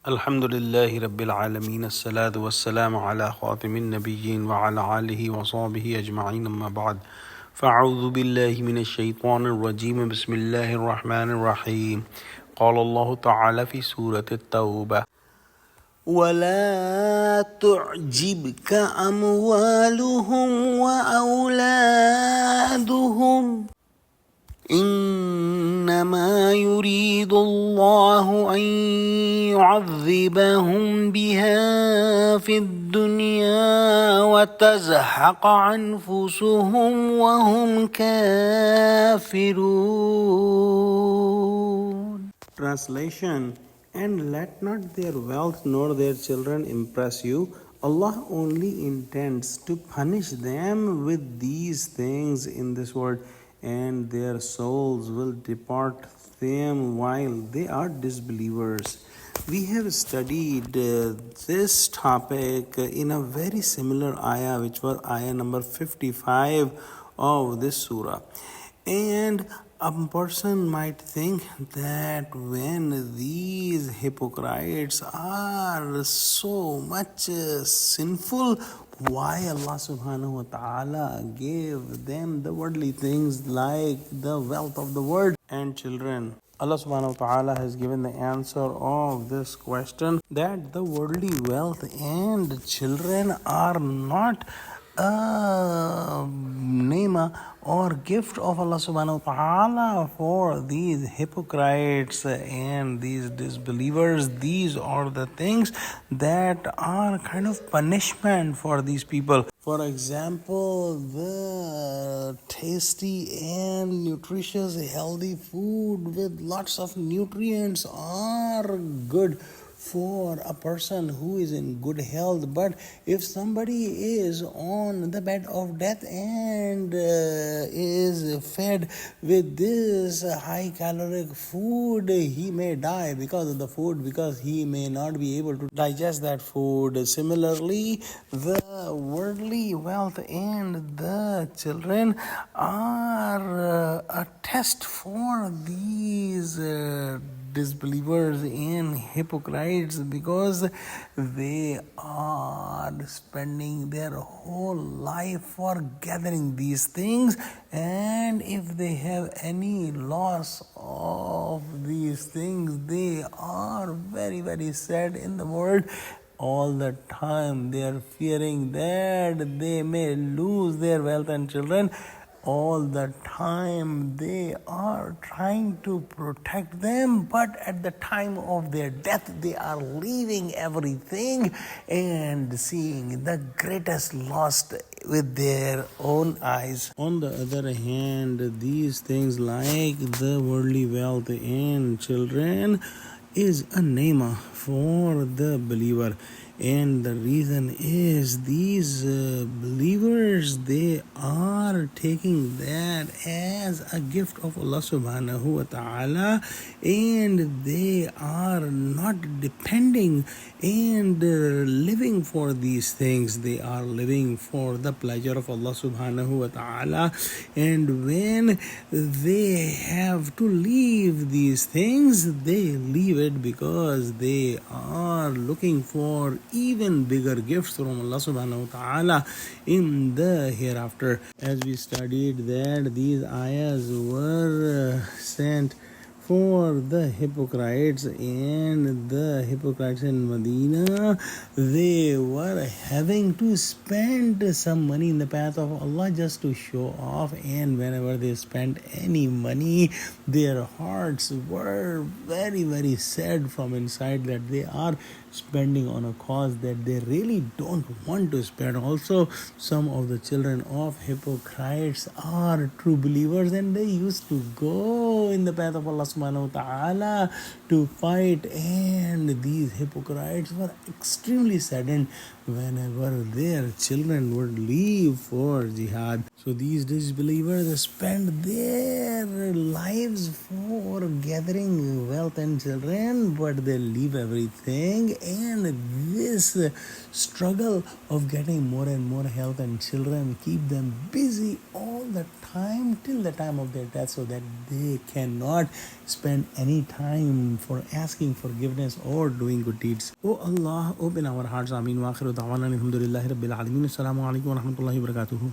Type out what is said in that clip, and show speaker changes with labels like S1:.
S1: Alhamdulillahi Rabbil Alameen. As-salatu was-salamu ala khatimin nabiyyin wa ala alihi wa sahbihi ajma'in amma ba'd. فأعوذ بالله من الشيطان الرجيم بسم الله الرحمن الرحيم. قال الله تعالى في سورة التوبة: ولا تعجبك أموالهم وأولادهم إنما يريد الله أن يعذبهم بها في الدنيا وتزهق أنفسهم وهم كافرون. Translation: And let not their wealth nor their children impress you. Allah only intends to punish them with these things in this world, and their souls will depart them while they are disbelievers. We have studied this topic in a very similar ayah, which was ayah number 55 of this surah. And a person might think that when these hypocrites are so much sinful, why Allah subhanahu wa ta'ala gave them the worldly things like the wealth of the world and children. Allah subhanahu wa ta'ala has given the answer of this question, that the worldly wealth and children are not a nema or gift of Allah subhanahu wa ta'ala for these hypocrites and these disbelievers. These are the things that are kind of punishment for these people. For example, the tasty and nutritious healthy food with lots of nutrients are good for a person who is in good health. But if somebody is on the bed of death and is fed with this high caloric food, he may die because of the food, because he may not be able to digest that food. Similarly, the worldly wealth and the children are a test for these disbelievers and hypocrites, because they are spending their whole life for gathering these things, and if they have any loss of these things, they are very, very sad in the world. All the time they are fearing that they may lose their wealth and children. All the time they are trying to protect them, but at the time of their death they are leaving everything and seeing the greatest loss with their own eyes. On the other hand, these things like the worldly wealth and children is a nema for the believer. And the reason is these believers, they are taking that as a gift of Allah subhanahu wa ta'ala, and they are not depending and living for these things. They are living for the pleasure of Allah subhanahu wa ta'ala. And when they have to leave these things, they leave it because they are looking for even bigger gifts from Allah subhanahu wa ta'ala in the hereafter. As we studied that these ayahs were sent for the hypocrites, and the hypocrites in Medina, they were having to spend some money in the path of Allah just to show off, and whenever they spent any money, their hearts were very, very sad from inside that they are spending on a cause that they really don't want to spend. Also, some of the children of hypocrites are true believers, and they used to go in the path of Allah subhanahu wa ta'ala to fight, and these hypocrites were extremely saddened whenever their children would leave for jihad. So these disbelievers spend their lives for gathering wealth and children, but they leave everything. And this struggle of getting more and more health and children keep them busy all the time till the time of their death, so that they cannot spend any time for asking forgiveness or doing good deeds. Oh Allah, open our hearts. Ameen. Wa akhiru da'wana alhamdulillahi rabbil alameen. Assalamu alaikum wa rahmatullahi wa barakatuhu.